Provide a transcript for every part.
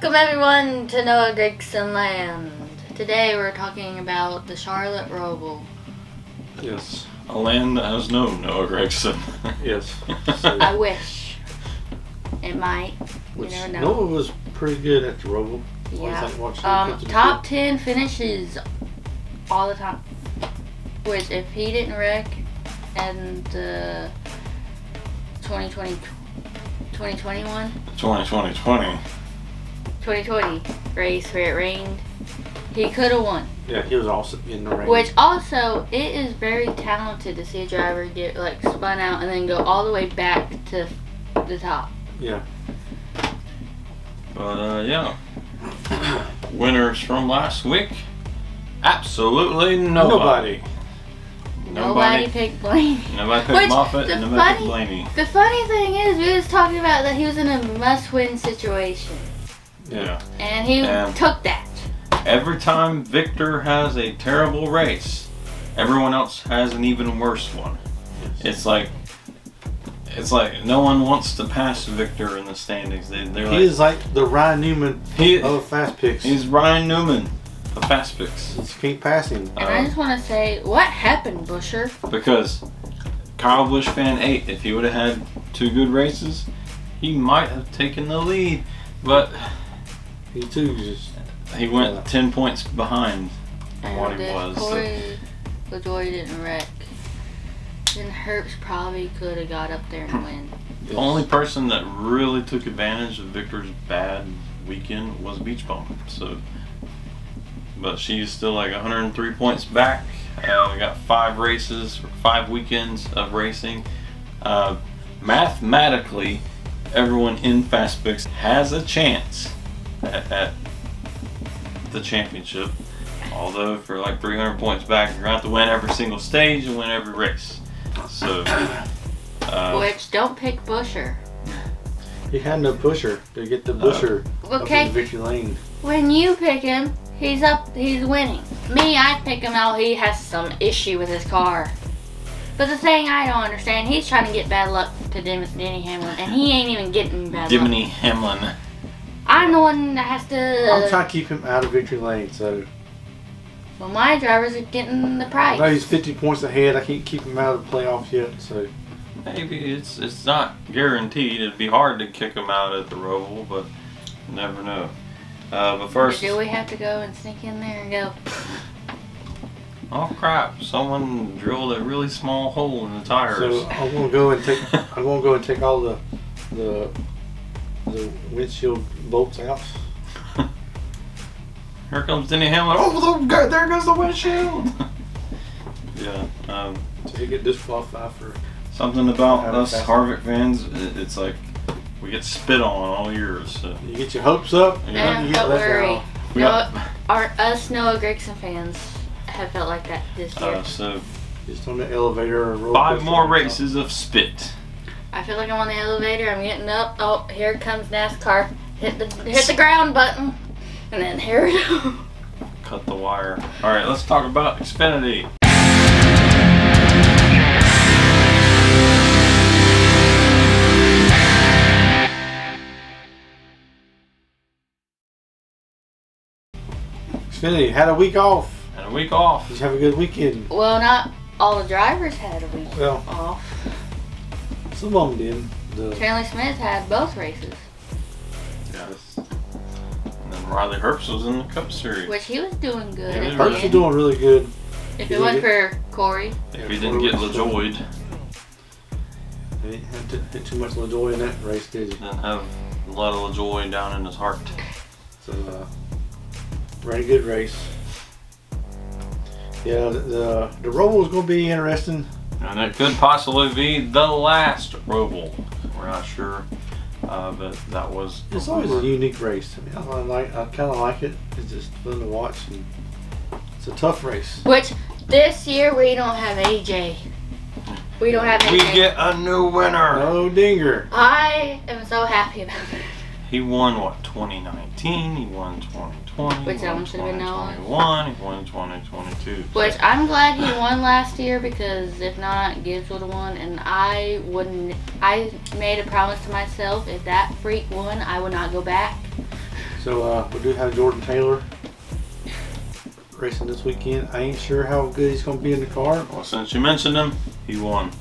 Welcome everyone to Noah Gregson Land. Today we're talking about the Charlotte Roval. Yes. A land that has no Noah Gregson. Yes. I wish. It might. You Which never know. Noah was pretty good at the Roval. Yeah. Top 10 finishes all the time. Which if he didn't wreck and 2020 race where it rained, he could have won. Yeah, he was also in the rain. Which also, it is very talented to see a driver get like spun out and then go all the way back to the top. Yeah. But yeah. Winners from last week? Absolutely nobody. Nobody picked Blaney. Nobody picked Moffitt and nobody picked Blaney. The funny thing is, we was talking about that he was in a must-win situation. Yeah. And he took that. Every time Victor has a terrible race, everyone else has an even worse one. Yes. It's like no one wants to pass Victor in the standings. He is like the Ryan Newman of Fast Picks. He's Ryan Newman of Fast Picks. You can't pass him. And I just want to say, what happened, Busher? Because Kyle Busch fan 8, if he would have had 2 good races, he might have taken the lead. But he went 10 points behind what he was. Corey LaJoie didn't wreck. Then Herbst probably could have got up there and win. The only person that really took advantage of Victor's bad weekend was Beach Bum. But she's still like 103 points back. We got 5 races, 5 weekends of racing. Mathematically, everyone in Fast Picks has a chance at the championship. Although if you're like 300 points back, you're going to have to win every single stage and win every race. So, which, don't pick Busher. He had no pusher to get the Busher up in the victory lane. When you pick him, he's winning. Me, I pick him out, he has some issue with his car. But the thing I don't understand, he's trying to get bad luck to Denny Hamlin, and he ain't even getting bad luck. Denny Hamlin. I'm the one that has to... I'm trying to keep him out of victory lane, so... Well, my drivers are getting the prize. I know he's 50 points ahead. I can't keep him out of the playoffs yet, so... Maybe it's not guaranteed. It'd be hard to kick him out at the Roval, but you never know. But first... Do we have to go and sneak in there and go... Oh crap, someone drilled a really small hole in the tires. So I'm gonna go and take all the windshield bolts out. Here comes Denny Hamlin. Oh, there goes the windshield. Yeah. So they get disqualified for something about us Harvick fans. It's like we get spit on all years. So. You get your hopes up, and you get don't worry. us Noah Gregson fans have felt like that this year. So just on the elevator. Or 5 more races of spit. I feel like I'm on the elevator. I'm getting up. Oh, here comes NASCAR. Hit the ground button, and then here we go. Cut the wire. All right, let's talk about Xfinity. Xfinity had a week off. Did you have a good weekend? Well, not all the drivers had a week off. Some of them did. Stanley Smith had both races. Yes. And then Riley Herbst was in the Cup Series. Which he was doing good. Yeah, Herbst was doing really good. If it wasn't for Corey. If he didn't get LaJoie. He had too much LaJoie in that race, did he? Didn't have a lot of LaJoie down in his heart. So, very good race. Yeah, the Roval is going to be interesting. And it could possibly be the last Roval. We're not sure, but that was. It's always a unique race. I mean, I kind of like it. It's just fun to watch, and it's a tough race. Which this year we don't have AJ. We don't have AJ. We get a new winner. No Dinger. I am so happy about it. He won 2019. He won 2020. Which I should have been Noah. 2021. He won 2022. Which I'm glad he won last year, because if not, Gibbs would have won, and I wouldn't. I made a promise to myself: if that freak won, I would not go back. So we do have Jordan Taylor racing this weekend. I ain't sure how good he's going to be in the car. Well, since you mentioned him, he won.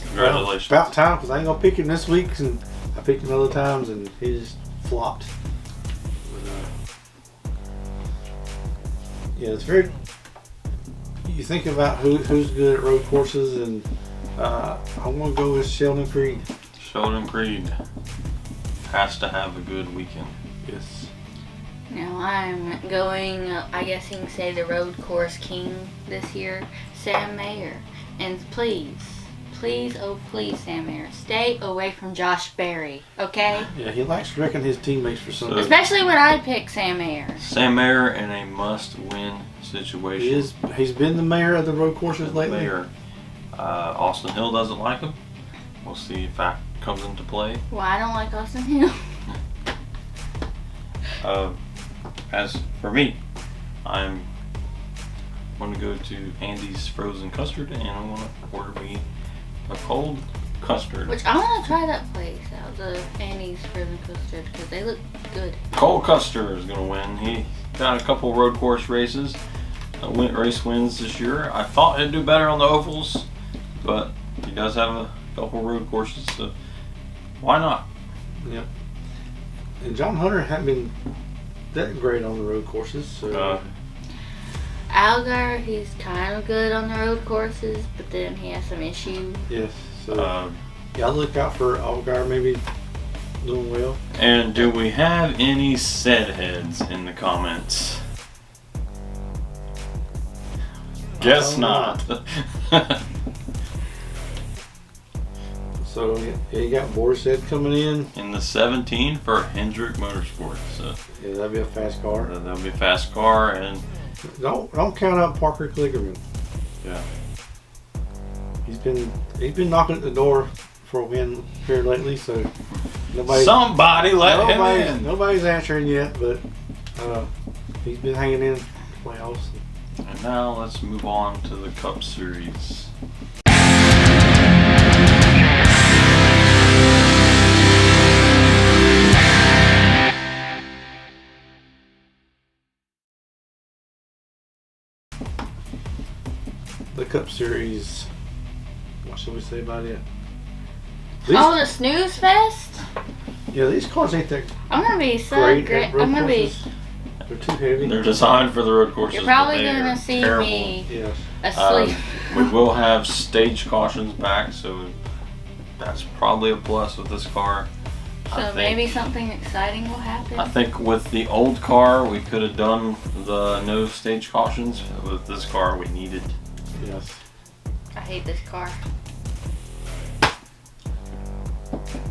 Congratulations. Well, about time, because I ain't going to pick him this week, and I picked him other times, and he just flopped. But, yeah, it's very... You think about who's good at road courses, and I want to go with Sheldon Creed. Sheldon Creed has to have a good weekend. Yes. Now I'm going, I guess you can say the road course king this year, Sam Mayer. And please, oh please, Sam Mayer, stay away from Josh Berry, okay? Yeah, he likes wrecking his teammates for some reason. Especially when I pick Sam Mayer. Sam Mayer in a must-win situation. He's been the mayor of the road courses lately. Mayer. Austin Hill doesn't like him. We'll see if that comes into play. Well, I don't like Austin Hill. As for me, I'm going to go to Andy's Frozen Custard, and I want to order me a cold custard. Which I want to try that place out, the Annie's Frozen Custard, because they look good. Cold Custard is going to win. He got a couple road course races, race wins this year. I thought he'd do better on the ovals, but he does have a couple road courses, so why not? Yep. And John Hunter hadn't been that great on the road courses, so... Algar, he's kind of good on the road courses, but then he has some issues. Yes, so... yeah, I'll look out for Algar maybe doing well. And do we have any said heads in the comments? Guess not. So yeah, you got Borishead coming in the 17 for Hendrick Motorsports. So yeah, that'll be a fast car. that'll be a fast car, and Don't count out Parker Kligerman. yeah, He's been knocking at the door for a win here lately, so somebody let him in. Nobody's answering yet, but he's been hanging in the playoffs. And now let's move on to the Cup Series. The Cup Series. What should we say about it? The Snooze Fest? Yeah, these cars ain't that I'm going to be so great great. at road I'm going to be... courses. They're too heavy. They're designed for the road courses. You're probably but they going are to see terrible. me Yes. asleep. We will have stage cautions back, so that's probably a plus with this car. So maybe something exciting will happen. I think with the old car, we could have done the no stage cautions. With this car, we needed. Yes. I hate this car.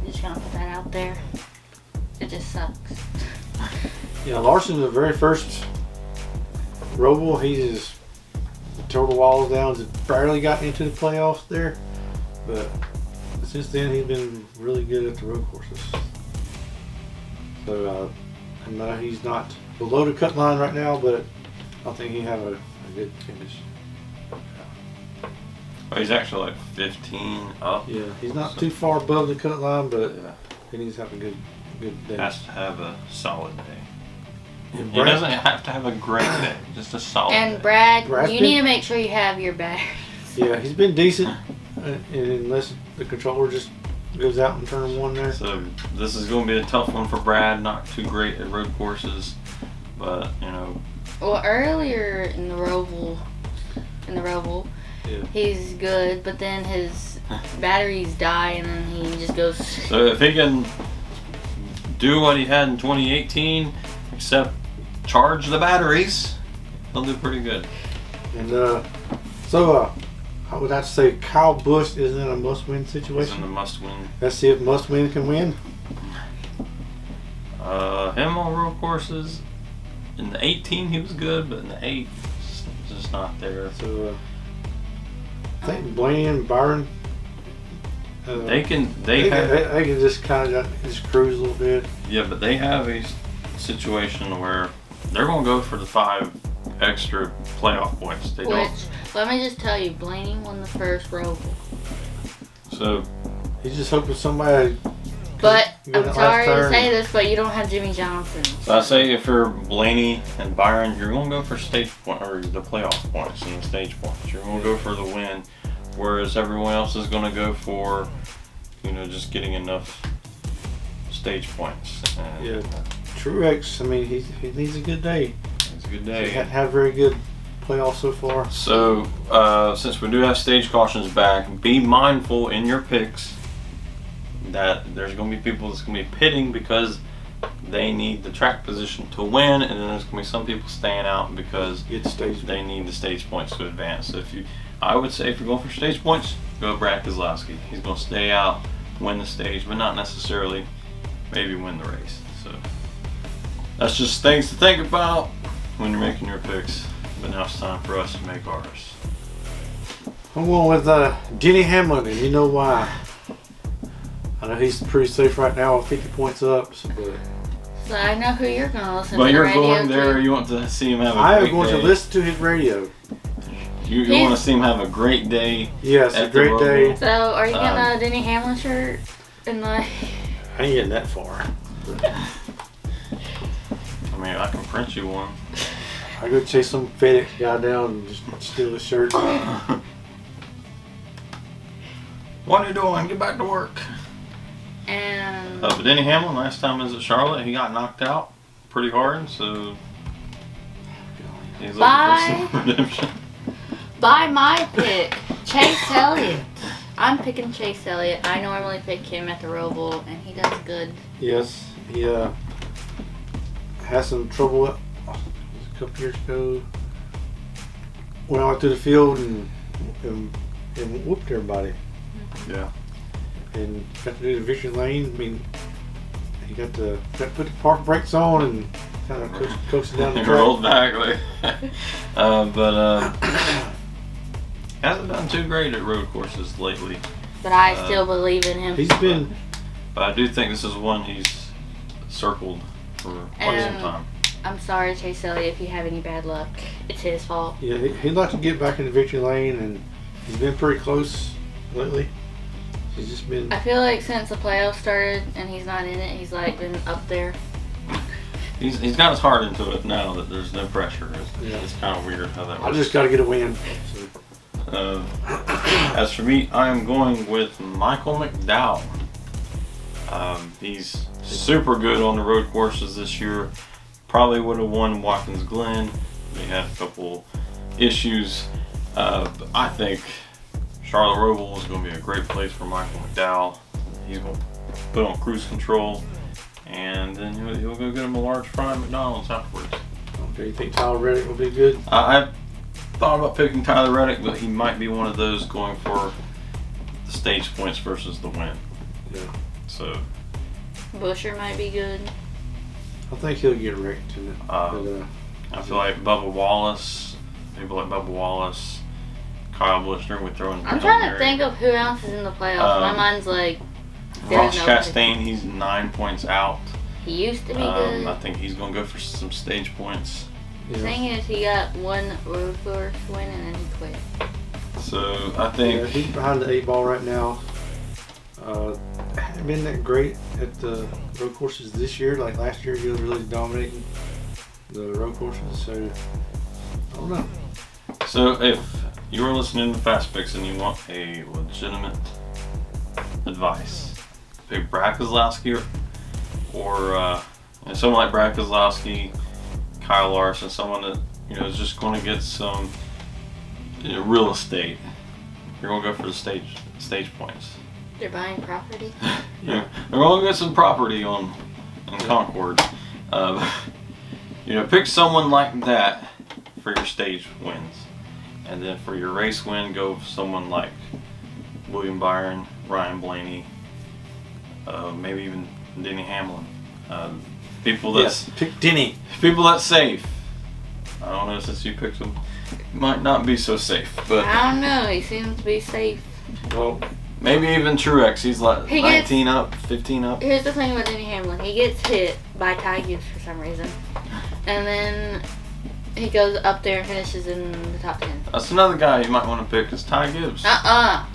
Just gonna put that out there. It just sucks. Yeah, Larson, the very first Roval, he just tore the walls down, just barely got into the playoffs there. But since then, he's been really good at the road courses. So, I know he's not below the cut line right now, but I think he have a good finish. Well, he's actually like 15 up. Yeah, he's not too far above the cut line, but Yeah. he needs to have a good day. Has to have a solid day. And He doesn't have to have a great day, just a solid And day. Brad, Brad's you been- need to make sure you have your batteries. Yeah, he's been decent, and unless the controller just goes out in turn one there. So this is going to be a tough one for Brad. Not too great at road courses, but you know. Well, earlier in the Roval, Yeah. he's good, but then his batteries die, and then he just goes. So if he can do what he had in 2018, except charge the batteries, he'll do pretty good. And I would have to say Kyle Busch is in a must-win He's in situation. the must-win. Let's see if must-win can win. Him on road courses. In the 18, he was good, but in the 8, just not there. So I think Blaney and Byron. They can just kind of just cruise a little bit. Yeah, but they have a situation where they're going to go for the 5 extra playoff points. They Which, don't. let me just tell you, Blaney won the first Roval. So He's just hoping somebody But You got I'm that sorry last to turn. say this, but you don't have Jimmy Johnson. So I say if you're Blaney and Byron, you're gonna go for stage point or the playoff points and the stage points. You're gonna go for the win, whereas everyone else is gonna go for, just getting enough stage points. And Yeah. Truex, I mean, he needs a good day. it's a good He day. hadn't had a very good playoff so far. So since we do have stage cautions back, be mindful in your picks that there's gonna be people that's gonna be pitting because they need the track position to win, and then there's gonna be some people staying out because Get stage. they need the stage points to advance. So I would say if you're going for stage points, go Brad Keselowski. He's going to stay out, win the stage, but not necessarily maybe win the race. So that's just things to think about when you're making your picks. But now it's time for us to make ours. I'm going with Denny Hamlin, and you know why. I know he's pretty safe right now with 50 points up, but So I know who you're going to listen to. But the you're radio going there, to. you want to see him have a I am great going day. to listen to his radio. You want to see him have a great day. Yes, a At the great day. Roval. So are you getting a Denny Hamlin shirt? And like, I ain't getting that far. I mean, I can print you one. I go chase some FedEx guy down and just steal his shirt. What are you doing? Get back to work. and But Denny Hamlin, last time he was at Charlotte, he got knocked out pretty hard, so he's Bye. looking for some redemption. buy my pick, Chase Elliott. I'm picking Chase Elliott. I normally pick him at the Roval, and he does good. Yes, he had some trouble a couple years ago. Went out to the field and whooped everybody. Yeah. And got to do the victory lane. I mean, he got to put the park brakes on and kind of coasted down the He track. rolled back. Like, but hasn't done too great at road courses lately. But I still believe in him. He's been But I do think this is one he's circled for quite some time. I'm sorry, Chase Elliott, if you have any bad luck. It's his fault. Yeah, he'd like to get back in the victory lane, and he's been pretty close lately. He's just been. I feel like since the playoffs started and he's not in it, he's like been up there. He's got his heart into it now that there's no pressure. Yeah. It's kind of weird how that I works. just got to get a win. So, As for me, I am going with Michael McDowell. He's super good on the road courses this year. Probably would have won Watkins Glen. They had a couple issues. But I think Charlotte Roval is going to be a great place for Michael McDowell. He's going to put on cruise control, and then he'll go get him a large fry at McDonald's afterwards. do you think Tyler Reddick will be good? I thought about picking Tyler Reddick, but he might be one of those going for the stage points versus the win. Yeah. So Busher might be good. I think he'll get wrecked in it. I feel like Bubba Wallace, people like Bubba Wallace, Kyle Buschner would throw in. I'm trying to think of who else is in the playoffs. My mind's like, Ross there's no- Chastain, he's 9 points out. he used to be I good. think he's going to go for some stage points. The thing is, he got one road course win and then he quit. So I Yeah, think he's behind the 8 ball right now. Hasn't been that great at the road courses this year. Like last year, he was really dominating the road courses. So I don't know. so. If you are listening to Fast Picks and you want a legitimate advice, pick Brad Keselowski or someone like Brad Keselowski, Kyle Larson, someone that is just going to get some real estate. You're going to go for the stage points. They're buying property. They're going to get some property in Concord. Pick someone like that for your stage wins, and then for your race win, go for someone like William Byron, Ryan Blaney, maybe even Denny Hamlin. People that's pick Denny. people that's safe. I don't know, since you picked them, might not be so safe, but I don't know. He seems to be safe. Well, maybe even Truex. He's like He gets- 19 up, 15 up. Here's the thing about Denny Hamlin. He gets hit by Ty Gibbs for some reason. And then he goes up there and finishes in the top 10. That's another guy you might want to pick is Ty Gibbs. Uh-uh.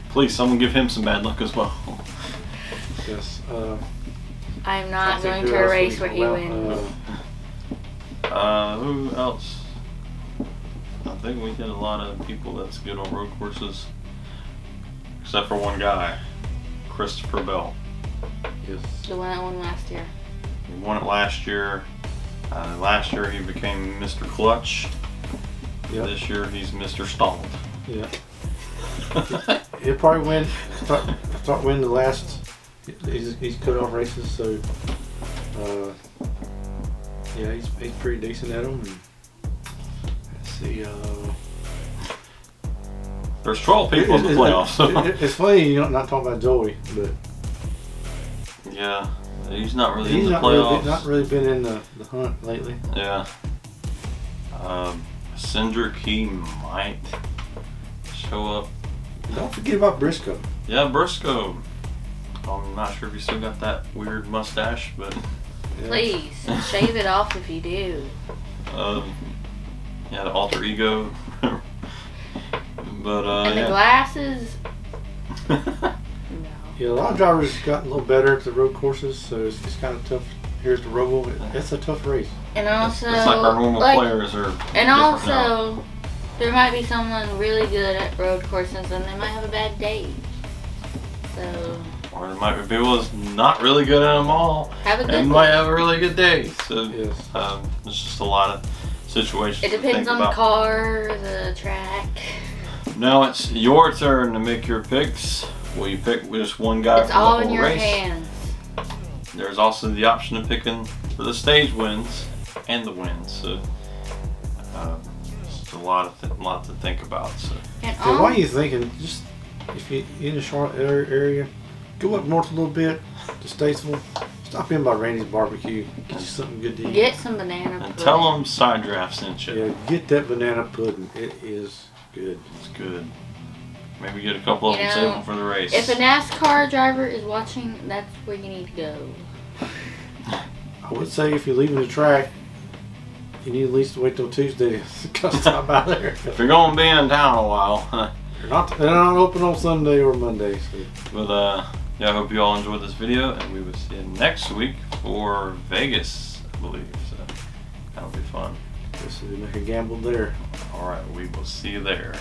Please, someone give him some bad luck as well. Yes. I'm I not think going who to a else race we where can he allow- wins. Who else? I think we get a lot of people that's good on road courses, except for one guy, Christopher Bell. Yes. The one that won last year. He won it last year. Last year he became Mr. Clutch. Yep. This year he's Mr. Stalled. Yeah. He'll probably win. Start winning the last. He's cut off races, so yeah, he's pretty decent at them. And let's see. There's 12 people in the playoffs. So. It's funny you're not talking about Joey, but Yeah, he's not really he's in the not playoffs. not really been in the hunt lately. Yeah. Cindric, he might show up. Don't forget about Briscoe. Yeah, Briscoe. I'm not sure if he still got that weird mustache, but Yeah. Please, shave it off if you do. yeah, the alter ego. But And the yeah. glasses, no. Yeah, a lot of drivers got a little better at the road courses, so it's kind of tough. Here's the Roval. It's a tough race. And also, It's like our normal players are. and different now. also, there might be someone really good at road courses, and they might have a bad day. So Or there might be people that's not really good at them all, have a good and day. might have a really good day. So Yes. it's just a lot of situations. It to depends think on about. the car, the track. Now it's your turn to make your picks. Will you pick just one guy It's for the all whole in your race? hands. There's also the option of picking for the stage wins and the wins. So it's a lot to think about. So And Yeah, while you're thinking, just if you're in the Charlotte area, go up north a little bit to Statesville. Stop in by Randy's Barbecue. Get you something good to eat. get some banana and pudding. tell them Side Draft sent you. Yeah, get that banana pudding. It is good. It's good. Maybe get a couple of You them, know, save them for the race. If a NASCAR driver is watching, that's where you need to go. I would say if you're leaving the track, you need at least to wait till Tuesday to stop by there. If you're going to be in town a while. They're not open on Sunday or Monday. So. But yeah, I hope you all enjoyed this video, and we will see you next week for Vegas, I believe. So that'll be fun. Guess we make a gamble there. All right, we will see you there.